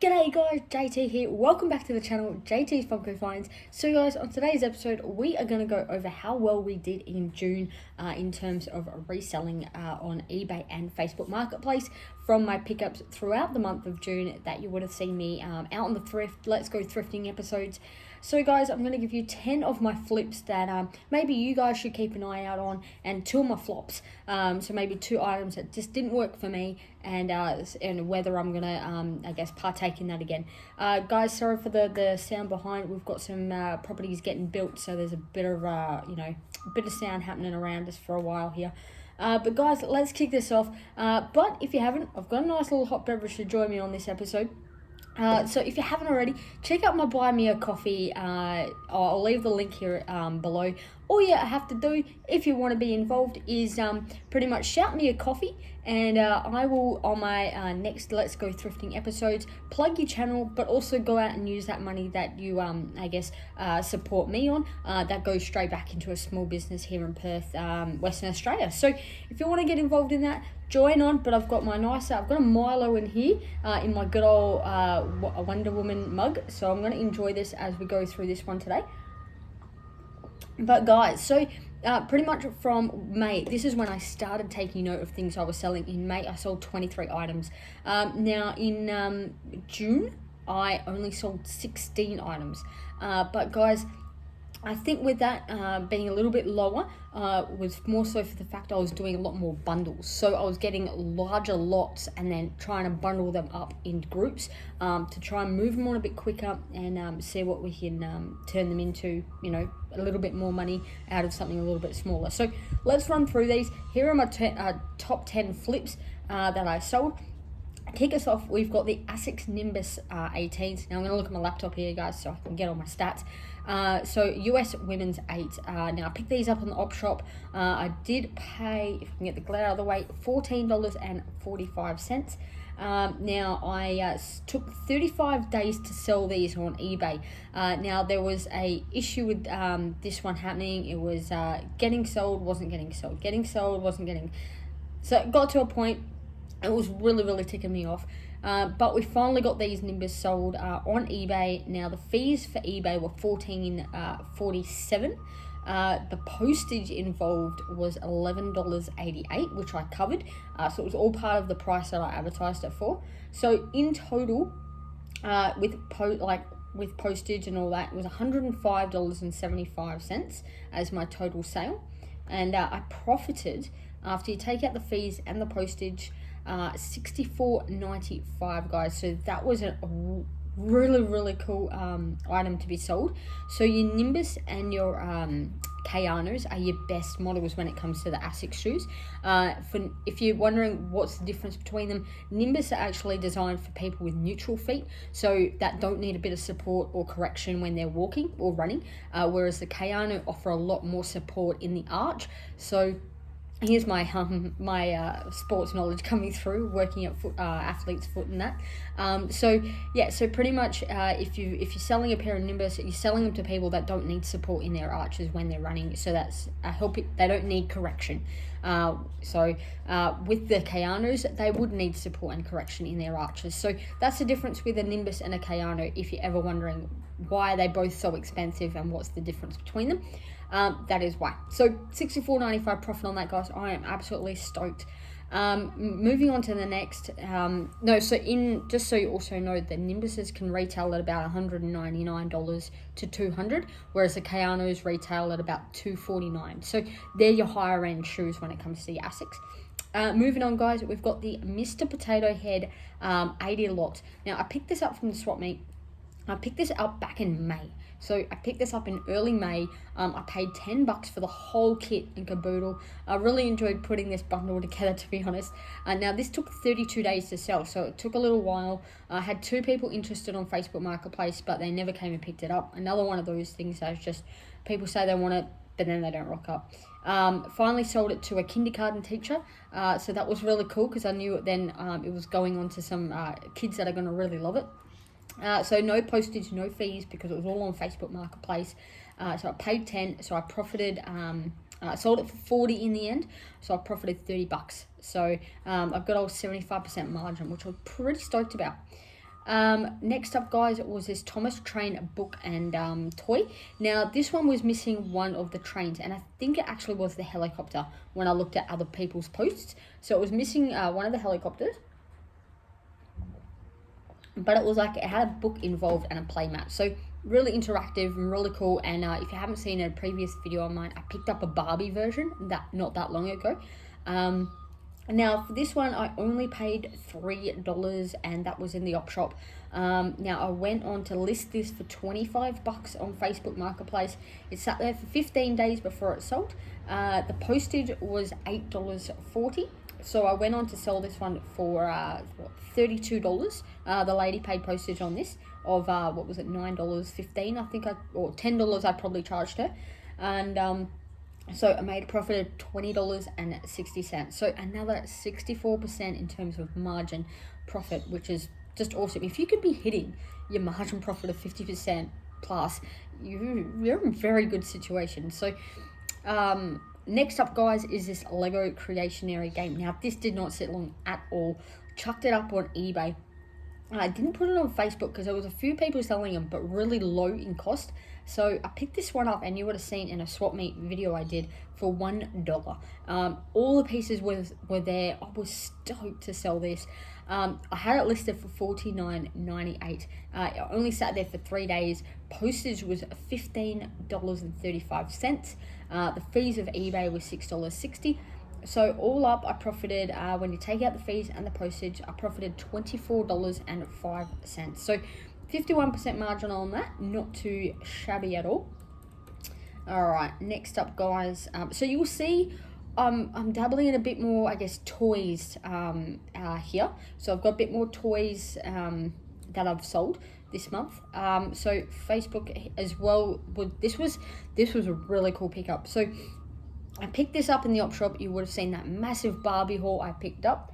G'day guys, JT here. Welcome back to the channel, JT's Funko Finds. So guys, on today's episode, we are going to go over how well we did in June in terms of reselling on eBay and Facebook Marketplace from my pickups throughout the month of June that you would have seen me out on the thrift, let's go thrifting episodes. So guys, I'm going to give you 10 of my flips that maybe you guys should keep an eye out on, and 2 of my flops. So maybe 2 items that just didn't work for me, and whether I'm going to, I guess, partake in that again. Guys, sorry for the sound behind. We've got some properties getting built, so there's a bit of, a bit of sound happening around us for a while here. But guys, let's kick this off. But if you haven't, I've got a nice little hot beverage to join me on this episode. So if you haven't already, check out my Buy Me a Coffee. I'll leave the link here below. All you have to do, if you want to be involved, is pretty much shout me a coffee, and I will, on my next Let's Go Thrifting episodes, plug your channel, but also go out and use that money that you, I guess, support me on. That goes straight back into a small business here in Perth, Western Australia. So if you want to get involved in that, join on. But I've got my nice, I've got a Milo in here in my good old Wonder Woman mug. So I'm going to enjoy this as we go through this one today. But guys, so pretty much from May, this is when I started taking note of things I was selling. In May, I sold 23 items. Now in June, I only sold 16 items. But guys, I think with that being a little bit lower, was more so for the fact I was doing a lot more bundles. So I was getting larger lots and then trying to bundle them up in groups to try and move them on a bit quicker and see what we can turn them into, a little bit more money out of something a little bit smaller. So let's run through these. Here are my top 10 flips that I sold. Kick us off, we've got the Asics Nimbus 18s. Now I'm going to look at my laptop here, guys, so I can get all my stats. So US Women's 8. Now I picked these up on the op shop. I did pay, if I can get the glare out of the way, $14.45. Now I took 35 days to sell these on eBay. Now there was a issue with this one happening. It was getting sold, wasn't getting sold, getting sold, wasn't getting. So it got to a point. It was really ticking me off. But we finally got these Nimbus sold on eBay. Now the fees for eBay were $14.47. The postage involved was $11.88, which I covered. So it was all part of the price that I advertised it for. So in total, with postage and all that, it was $105.75 as my total sale. And I profited, after you take out the fees and the postage, $64.95, guys. So that was a really cool item to be sold. So your Nimbus and your Kayanos are your best models when it comes to the Asics shoes. If you're wondering what's the difference between them, Nimbus are actually designed for people with neutral feet, so that don't need a bit of support or correction when they're walking or running, whereas the Kayano offer a lot more support in the arch. So here's my sports knowledge coming through, working at athlete's foot and that. So pretty much if you're selling a pair of Nimbus, you're selling them to people that don't need support in their arches when they're running. So that's they don't need correction. With the Kayanos, they would need support and correction in their arches. So that's the difference with a Nimbus and a Kayano, if you're ever wondering why they're both so expensive and what's the difference between them. That is why. So $64.95 profit on that, guys. I am absolutely stoked. Moving on to the next. Just so you also know, the Nimbuses can retail at about $199 to $200, whereas the Kayanos retail at about $249. So they're your higher end shoes when it comes to the Asics. Moving on, guys, we've got the Mr. Potato Head 80 lot. Now I picked this up from the swap meet. I picked this up back in May. So I picked this up in early May. I paid $10 for the whole kit and caboodle. I really enjoyed putting this bundle together, to be honest. Now this took 32 days to sell, so it took a little while. I had 2 people interested on Facebook Marketplace, but they never came and picked it up. Another one of those things that's just people say they want it, but then they don't rock up. Finally sold it to a kindergarten teacher. So that was really cool because I knew then it was going on to some kids that are going to really love it. So no postage, no fees, because it was all on Facebook Marketplace. So I paid 10, so I profited, I sold it for 40 in the end, so I profited $30. So I've got a 75% margin, which I'm pretty stoked about. Next up, guys, was this Thomas Train book and toy. Now, this one was missing one of the trains, and I think it actually was the helicopter when I looked at other people's posts. So it was missing one of the helicopters, but it was like it had a book involved and a play mat. So really interactive and really cool. And if you haven't seen a previous video of mine, I picked up a Barbie version not that long ago. Now, for this one, I only paid $3, and that was in the op shop. Now, I went on to list this for $25 on Facebook Marketplace. It sat there for 15 days before it sold. The postage was $8.40. So I went on to sell this one for $32. The lady paid postage on this of, $9.15, I think, or $10 I probably charged her. And so I made a profit of $20.60. So another 64% in terms of margin profit, which is just awesome. If you could be hitting your margin profit of 50% plus, you're in a very good situation. So next up, guys, is this Lego Creationary game. Now, this did not sit long at all. Chucked it up on eBay. I didn't put it on Facebook because there was a few people selling them, but really low in cost. So I picked this one up, and you would have seen in a swap meet video I did for $1. All the pieces were there. I was stoked to sell this. I had it listed for $49.98. I only sat there for 3 days. Postage was $15.35. The fees of eBay was $6.60. So all up, I profited, when you take out the fees and the postage, I profited $24.05. So 51% margin on that, not too shabby at all. All right, next up, guys. So you will see I'm dabbling in a bit more, I guess, toys here. So I've got a bit more toys that I've sold this month. So Facebook as well. This was a really cool pickup. So I picked this up in the op shop. You would have seen that massive Barbie haul I picked up.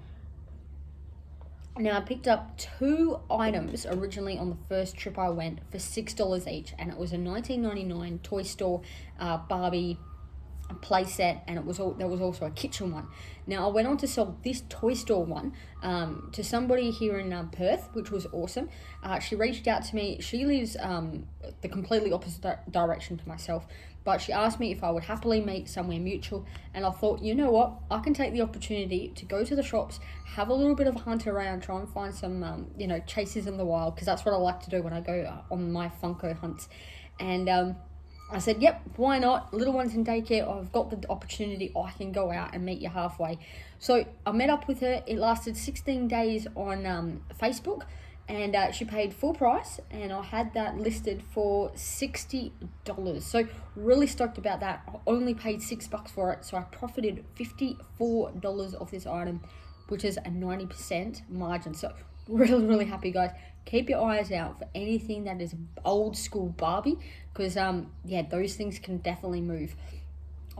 Now, I picked up 2 items originally on the first trip I went for $6 each, and it was a 1999 Toy Store Barbie playset, and there was also a kitchen one. Now, I went on to sell this Toy Store one to somebody here in Perth, which was awesome. She reached out to me. She lives the completely opposite direction to myself, but she asked me if I would happily meet somewhere mutual, and I thought, you know what, I can take the opportunity to go to the shops, have a little bit of a hunt around, try and find some chases in the wild, because that's what I like to do when I go on my Funko hunts. And I said, yep, why not? Little one's in daycare. I've got the opportunity. I can go out and meet you halfway. So I met up with her. It lasted 16 days on Facebook, and she paid full price, and I had that listed for $60. So really stoked about that. I only paid $6 for it, so I profited $54 off this item, which is a 90% margin. So really, really happy, guys. Keep your eyes out for anything that is old school Barbie, because those things can definitely move.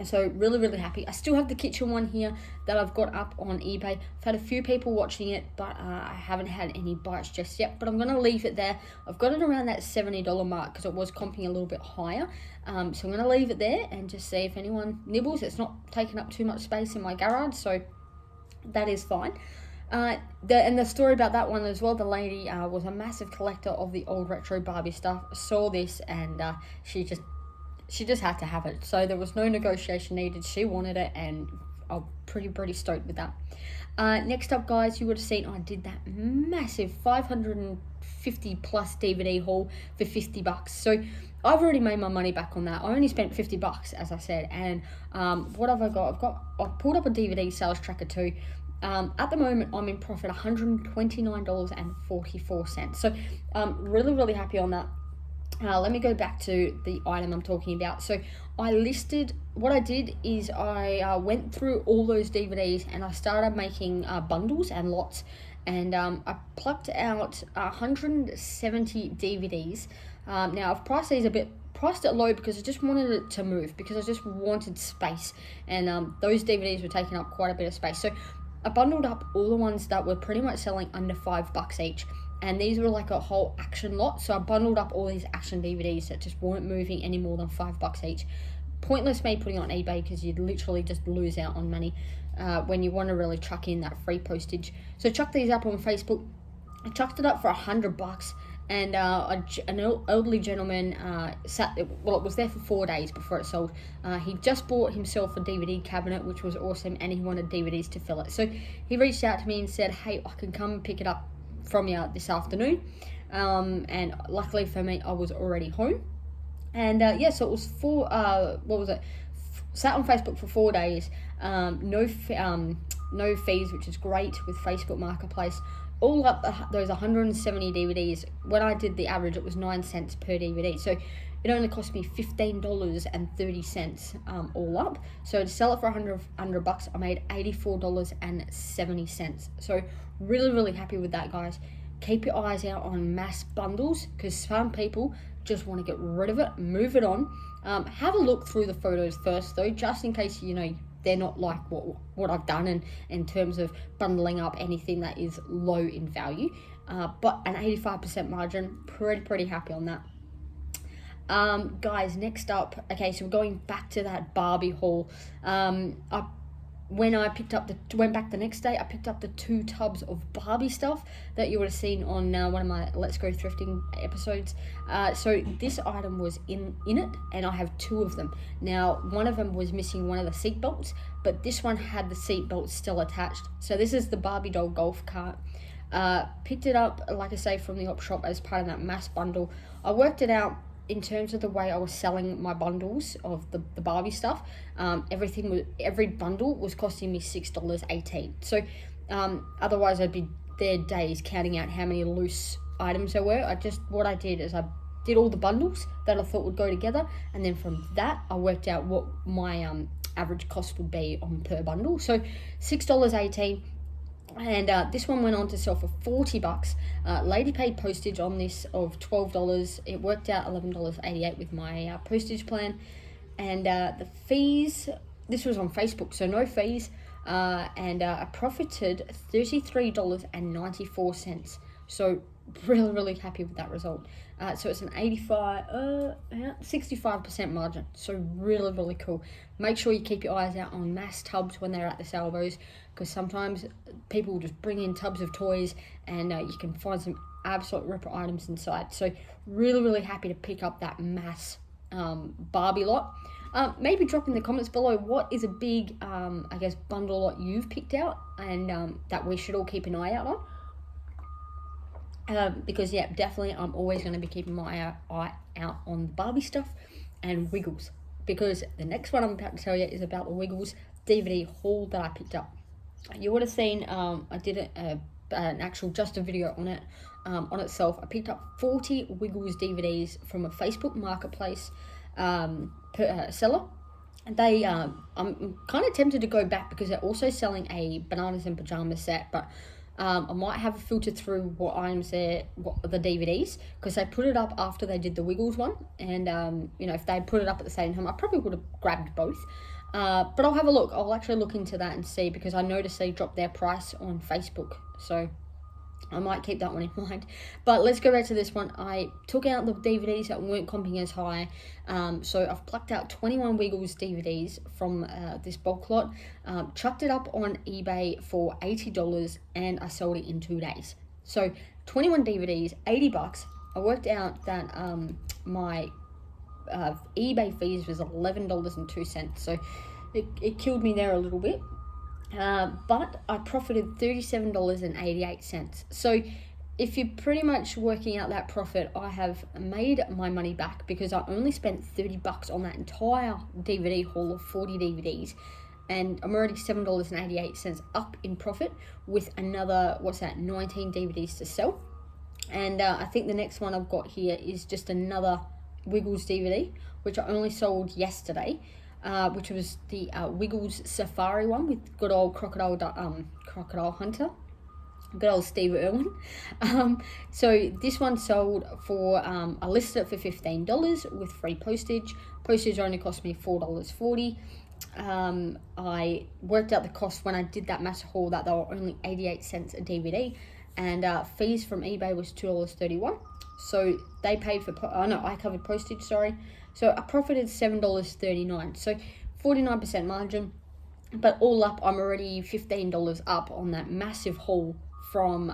So really, really happy. I still have the kitchen one here that I've got up on eBay. I've had a few people watching it, but I haven't had any bites just yet. But I'm going to leave it there. I've got it around that $70 mark because it was comping a little bit higher. So I'm going to leave it there and just see if anyone nibbles. It's not taking up too much space in my garage, so that is fine. The story about that one as well, the lady was a massive collector of the old retro Barbie stuff, saw this, and she just had to have it. So there was no negotiation needed. She wanted it, and I'm pretty stoked with that. Next up, guys, you would have seen I did that massive 550 plus DVD haul for $50. So I've already made my money back on that. I only spent $50, as I said. And what have I got? I've pulled up a DVD sales tracker too. At the moment, I'm in profit $129.44. So really, really happy on that. Let me go back to the item I'm talking about. So what I did is I went through all those DVDs, and I started making bundles and lots, and I plucked out 170 DVDs. Now I've priced these priced it low because I just wanted it to move, because I just wanted space, and those DVDs were taking up quite a bit of space. So I bundled up all the ones that were pretty much selling under $5 each. And these were like a whole action lot. So I bundled up all these action DVDs that just weren't moving any more than $5 each. Pointless me putting it on eBay, because you'd literally just lose out on money when you want to really chuck in that free postage. So chuck these up on Facebook. I chucked it up for $100, and an elderly gentleman sat. Well, it was there for 4 days before it sold. He just bought himself a DVD cabinet, which was awesome, and he wanted DVDs to fill it. So he reached out to me and said, "Hey, I can come pick it up from you this afternoon." And luckily for me, I was already home. And so it was sat on Facebook for 4 days. No fees, which is great with Facebook Marketplace. All up those 170 DVDs. When I did the average, it was 9 cents per DVD. So it only cost me $15.30 all up. So to sell it for $100, I made $84.70. So really, really happy with that, guys. Keep your eyes out on mass bundles, because some people just want to get rid of it, move it on. Have a look through the photos first, though, just in case they're not like what I've done in terms of bundling up anything that is low in value. But an 85% margin, pretty happy on that. Guys, next up, okay, so we're going back to that Barbie haul. When I went back the next day, I picked up the 2 tubs of Barbie stuff that you would have seen on one of my Let's Go Thrifting episodes. So this item was in it, and I have 2 of them. Now, one of them was missing one of the seat belts, but this one had the seat belt still attached. So this is the Barbie doll golf cart. Picked it up, like I say, from the op shop as part of that mass bundle. I worked it out in terms of the way I was selling my bundles of the Barbie stuff. Every bundle was costing me $6.18. So otherwise I'd be there days counting out how many loose items there were. What I did is I did all the bundles that I thought would go together, and then from that I worked out what my average cost would be on per bundle. So $6.18. And this one went on to sell for $40. Lady paid postage on this of $12. It worked out $11.88 with my postage plan. And the fees, this was on Facebook, so no fees. And I profited $33.94. So really happy with that result. So it's an 65% margin. So really cool. Make sure you keep your eyes out on mass tubs when they're at the salvos, because sometimes people will just bring in tubs of toys, and you can find some absolute ripper items inside. So really happy to pick up that mass Barbie lot. Maybe drop in the comments below what is a big bundle lot you've picked out, and that we should all keep an eye out on. Because definitely I'm always going to be keeping my eye out on the Barbie stuff and Wiggles, because the next one I'm about to tell you is about the Wiggles DVD haul that I picked up. You would have seen I did an actual just a video on it on itself. I picked up 40 Wiggles DVDs from a Facebook Marketplace seller. They I'm kind of tempted to go back because they're also selling a bananas and pajamas set, but I might have a filter through what items the DVDs, because they put it up after they did the Wiggles one, and if they put it up at the same time, I probably would have grabbed both. But I'll have a look. I'll actually look into that and see, because I noticed they dropped their price on Facebook, so I might keep that one in mind. But let's go back to this one. I took out the DVDs that weren't comping as high. So I've plucked out 21 Wiggles DVDs from this bulk lot, chucked it up on eBay for $80, and I sold it in 2 days. So 21 DVDs, $80. I worked out that my eBay fees was $11.02. So it killed me there a little bit. But I profited $37.88. So if you're pretty much working out that profit, I have made my money back, because I only spent $30 on that entire DVD haul of 40 DVDs, and I'm already $7.88 up in profit with another 19 DVDs to sell. And I think the next one I've got here is just another Wiggles DVD, which I only sold yesterday. Which was the Wiggles Safari one with good old Crocodile Hunter, good old Steve Irwin. So this one sold for, I listed it for $15 with free postage. Postage only cost me $4.40. I worked out the cost when I did that mass haul that they were only 88 cents a DVD, and fees from eBay was $2.31. So they paid for, I covered postage, sorry. So I profited $7.39, so 49% margin. But all up, I'm already $15 up on that massive haul from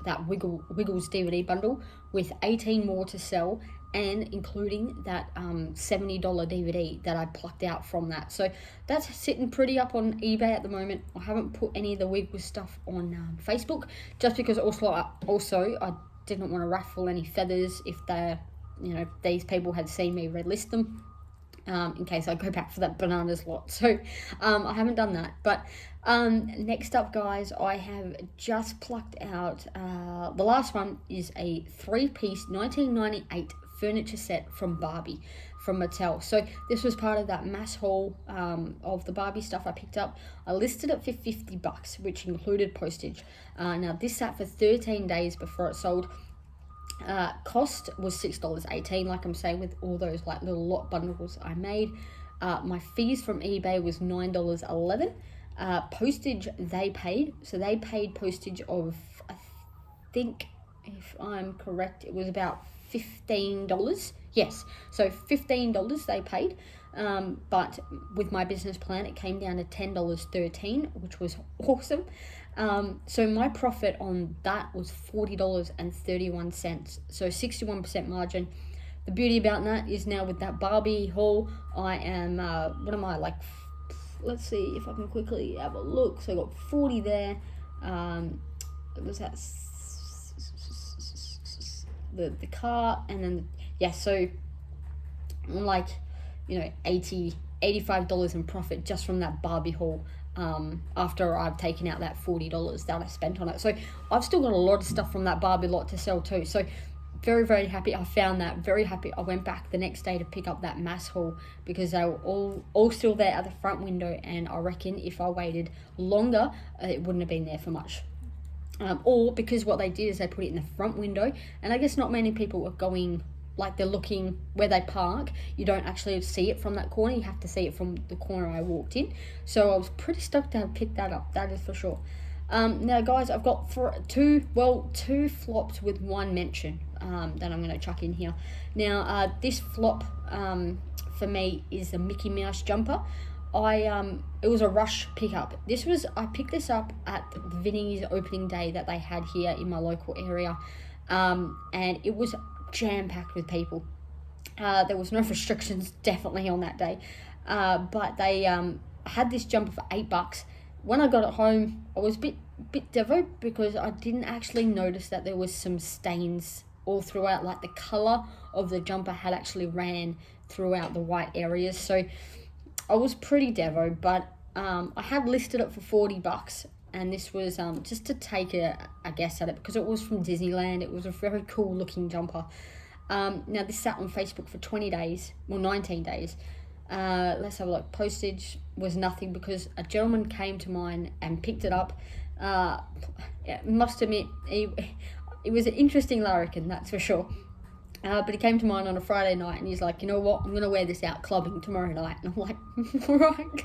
that Wiggles DVD bundle with 18 more to sell, and including that $70 DVD that I plucked out from that. So that's sitting pretty up on eBay at the moment. I haven't put any of the Wiggles stuff on Facebook, just because also I didn't want to ruffle any feathers if these people had seen me red list them. In case I go back for that bananas lot. So I haven't done that. But next up, guys, I have just plucked out, the last one is a 3-piece 1998 furniture set from Barbie, from Mattel. So this was part of that mass haul of the Barbie stuff I picked up. I listed it for $50, which included postage. Now this sat for 13 days before it sold. Cost was $6.18, like I'm saying, with all those like little lot bundles I made. My fees from eBay was $9.11. Postage they paid, so they paid postage of, I think, if I'm correct, it was about $15. Yes, so $15 they paid. But with my business plan, it came down to $10.13, which was awesome. So my profit on that was $40.31, so 61% margin. The beauty about that is now with that Barbie haul, I am, let's see if I can quickly have a look. So I got 40 there. It was that the car, and then so I'm like, $85 in profit just from that Barbie haul, after I've taken out that $40 that I spent on it. So I've still got a lot of stuff from that Barbie lot to sell too. So very, very happy I found that. Very happy I went back the next day to pick up that mass haul, because they were all still there at the front window, and I reckon if I waited longer, it wouldn't have been there for much. Or because what they did is they put it in the front window, and I guess not many people are going, like, they're looking where they park. You don't actually see it from that corner. You have to see it from the corner I walked in. So I was pretty stoked to have picked that up, that is for sure. Now, guys, I've got two flops with one mention that I'm going to chuck in here. Now, this flop for me is the Mickey Mouse jumper. It was a rush pickup. I picked this up at the Vinnie's opening day that they had here in my local area, and it was jam-packed with people. There was no restrictions definitely on that day, but they had this jumper for $8. When I got it home, I was a bit devo, because I didn't actually notice that there was some stains all throughout. Like, the color of the jumper had actually ran throughout the white areas, so I was pretty devo. But I had listed it for $40, and this was just to take a guess at it, because it was from Disneyland. It was a very cool looking jumper. Now this sat on Facebook for 20 days, well 19 days. Let's have a look. Postage was nothing, because a gentleman came to mine and picked it up. Must admit, it was an interesting larrikin, that's for sure. But he came to mine on a Friday night, and he's like, you know what, I'm going to wear this out clubbing tomorrow night. And I'm like, all right,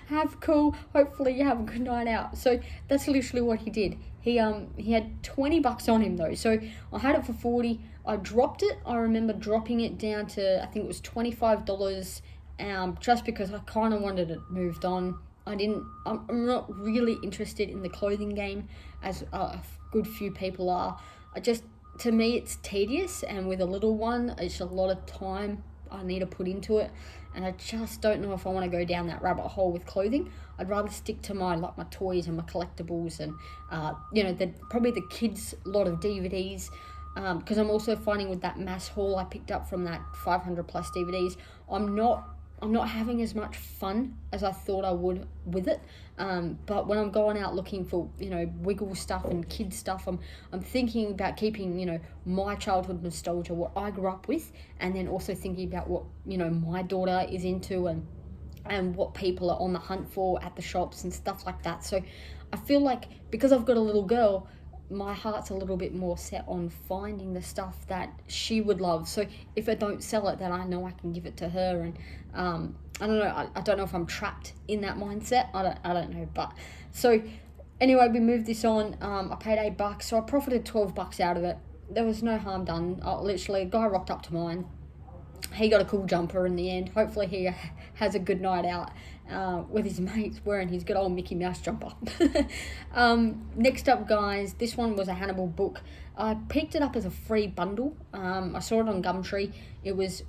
have cool. Hopefully you have a good night out. So that's literally what he did. He had $20 on him though. So I had it for 40. I dropped it. I remember dropping it down to, I think it was $25, just because I kind of wanted it moved on. I'm not really interested in the clothing game, as a good few people are. To me, it's tedious, and with a little one, it's a lot of time I need to put into it, and I just don't know if I want to go down that rabbit hole with clothing. I'd rather stick to my toys and my collectibles, and probably the kids' lot of DVDs, because I'm also finding with that mass haul I picked up from that 500 plus DVDs, I'm not having as much fun as I thought I would with it. But when I'm going out looking for, wiggle stuff and kids stuff, I'm thinking about keeping, my childhood nostalgia, what I grew up with, and then also thinking about what, my daughter is into, and what people are on the hunt for at the shops and stuff like that. So I feel like, because I've got a little girl, my heart's a little bit more set on finding the stuff that she would love. So if I don't sell it, then I know I can give it to her. And I don't know. I don't know if I'm trapped in that mindset. I don't know. But so anyway, we moved this on. I paid $8, so I profited $12 out of it. There was no harm done. Literally, a guy rocked up to mine, he got a cool jumper in the end. Hopefully he has a good night out with his mates wearing his good old Mickey Mouse jumper. Next up, guys, this one was a Hannibal book. I picked it up as a free bundle. I saw it on Gumtree. It was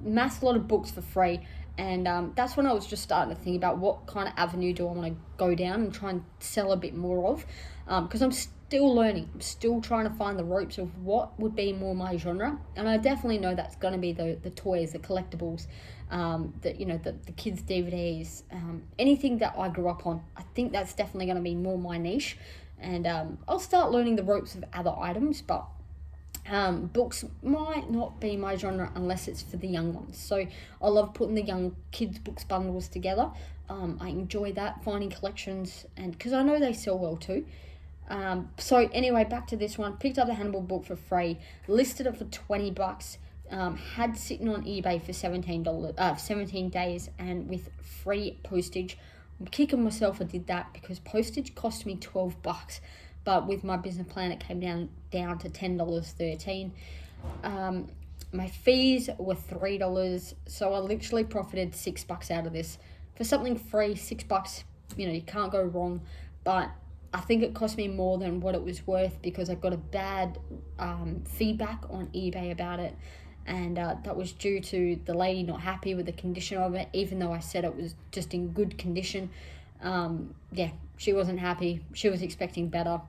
massed a lot of books for free, and that's when I was just starting to think about what kind of avenue do I want to go down and try and sell a bit more of, because I'm still learning. I'm still trying to find the ropes of what would be more my genre, and I definitely know that's going to be the toys, the collectibles, the kids' DVDs, anything that I grew up on. I think that's definitely going to be more my niche, and I'll start learning the ropes of other items, but books might not be my genre unless it's for the young ones. So I love putting the young kids' books bundles together. I enjoy that, finding collections, and because I know they sell well too. So anyway, back to this one. Picked up the Hannibal book for free, listed it for $20. Had sitting on eBay for $17 days, and with free postage. I'm kicking myself I did that because postage cost me $12, but with my business plan it came down to $10.13. My fees were $3, so I literally profited $6 out of this. For something free, $6, you can't go wrong, but I think it cost me more than what it was worth because I got a bad feedback on eBay about it, and that was due to the lady not happy with the condition of it, even though I said it was just in good condition. She wasn't happy. She was expecting better,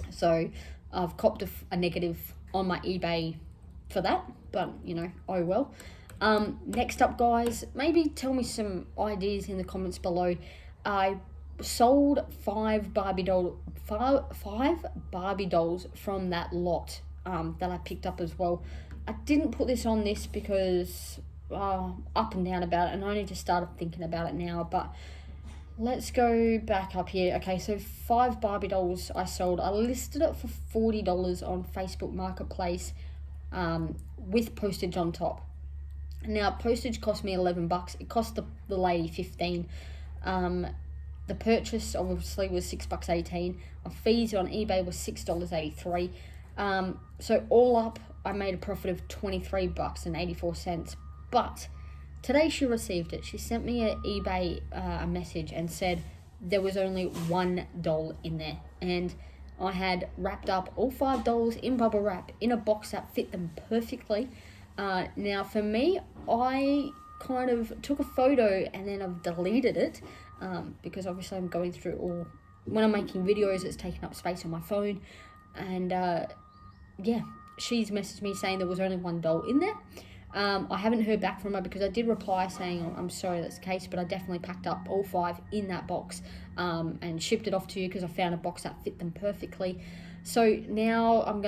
so I've copped a negative on my eBay for that, but oh well. Next up, guys, maybe tell me some ideas in the comments below. I sold five Barbie dolls from that lot that I picked up as well. I didn't put this on this because up and down about it, and I only just started thinking about it now, but let's go back up here. Okay, so 5 Barbie dolls I sold. I listed it for $40 on Facebook Marketplace with postage on top. Now, postage cost me $11. It cost the lady $15. The purchase obviously was $6.18. My fees on eBay was $6.83. So all up, I made a profit of $23.84. But today she received it. She sent me an eBay a message and said there was only one doll in there, and I had wrapped up all 5 dolls in bubble wrap in a box that fit them perfectly. Now for me, I kind of took a photo and then I've deleted it because obviously I'm going through all, when I'm making videos it's taking up space on my phone, and she's messaged me saying there was only one doll in there. I haven't heard back from her because I did reply saying, I'm sorry that's the case, but I definitely packed up all 5 in that box and shipped it off to you because I found a box that fit them perfectly. So now I'm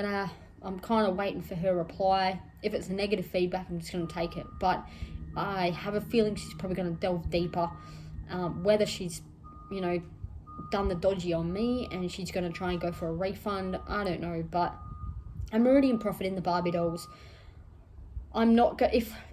kind of waiting for her reply. If it's a negative feedback, I'm just going to take it, but I have a feeling she's probably going to delve deeper, whether she's done the dodgy on me and she's going to try and go for a refund, I don't know, but I'm already in profit in the Barbie dolls. I'm not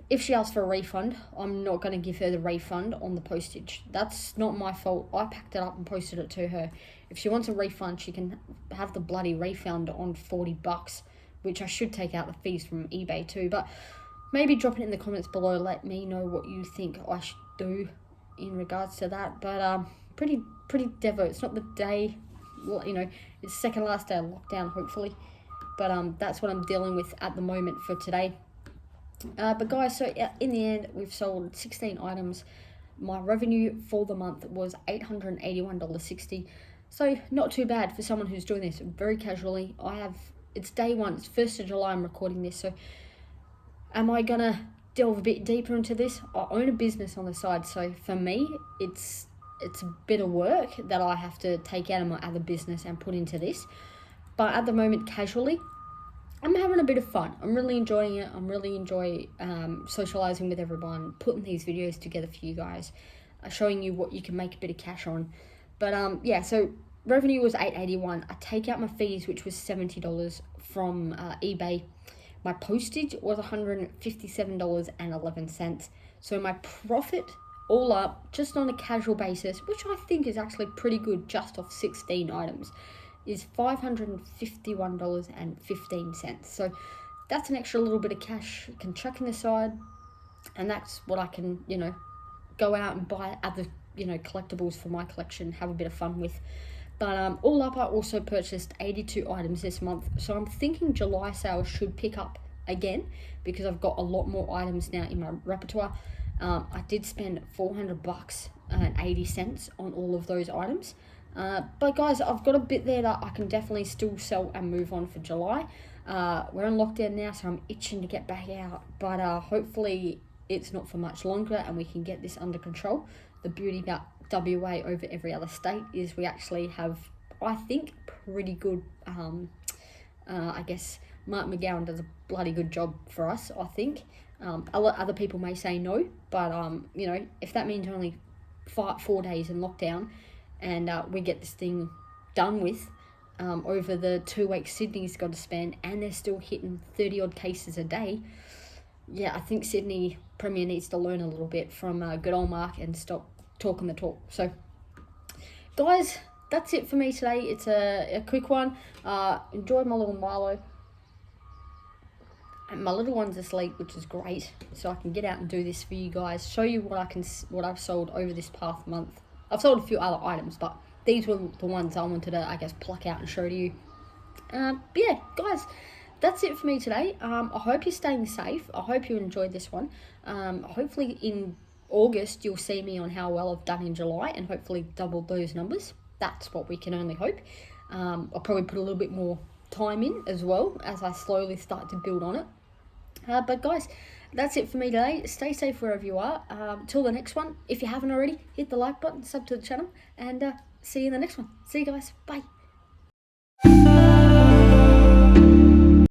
if she asks for a refund, I'm not going to give her the refund on the postage. That's not my fault. I packed it up and posted it to her. If she wants a refund, she can have the bloody refund on $40, which I should take out the fees from eBay too. But maybe drop it in the comments below. Let me know what you think I should do in regards to that. But pretty devo. It's not the day, it's second last day of lockdown, hopefully. But that's what I'm dealing with at the moment for today. But guys, so in the end, we've sold 16 items. My revenue for the month was $881.60. So not too bad for someone who's doing this very casually. It's day one, it's 1st of July I'm recording this, so am I gonna delve a bit deeper into this? I own a business on the side, so for me, it's a bit of work that I have to take out of my other business and put into this. But at the moment, casually, I'm having a bit of fun. I'm really enjoying it. I'm really enjoying socializing with everyone, putting these videos together for you guys, showing you what you can make a bit of cash on. But so revenue was $881. I take out my fees, which was $70 from eBay. My postage was $157.11. So my profit all up, just on a casual basis, which I think is actually pretty good just off 16 items, is $551.15. So that's an extra little bit of cash I can chuck in the side, and that's what I can, go out and buy other, collectibles for my collection, have a bit of fun with. But all up, I also purchased 82 items this month, so I'm thinking July sales should pick up again because I've got a lot more items now in my repertoire. I did spend $400 and 80 cents on all of those items. But guys, I've got a bit there that I can definitely still sell and move on for July. We're in lockdown now, so I'm itching to get back out. But hopefully it's not for much longer and we can get this under control. The beauty about WA over every other state is we actually have, I think, pretty good, I guess Mark McGowan does a bloody good job for us, I think. Other people may say no, but, if that means only 4 days in lockdown and we get this thing done with over the 2 weeks Sydney's got to spend, and they're still hitting 30-odd cases a day, yeah, I think Sydney Premier needs to learn a little bit from good old Mark and stop talking the talk. So, guys, that's it for me today. It's a quick one. Enjoyed my little Milo. And my little one's asleep, which is great. So I can get out and do this for you guys. Show you what I've sold over this past month. I've sold a few other items, but these were the ones I wanted to, I guess, pluck out and show to you. But yeah, guys, that's it for me today. I hope you're staying safe. I hope you enjoyed this one. Hopefully in August, you'll see me on how well I've done in July and hopefully double those numbers. That's what we can only hope. I'll probably put a little bit more time in as well as I slowly start to build on it. But guys, that's it for me today. Stay safe wherever you are. Till the next one, if you haven't already, hit the like button, sub to the channel, and see you in the next one. See you guys. Bye.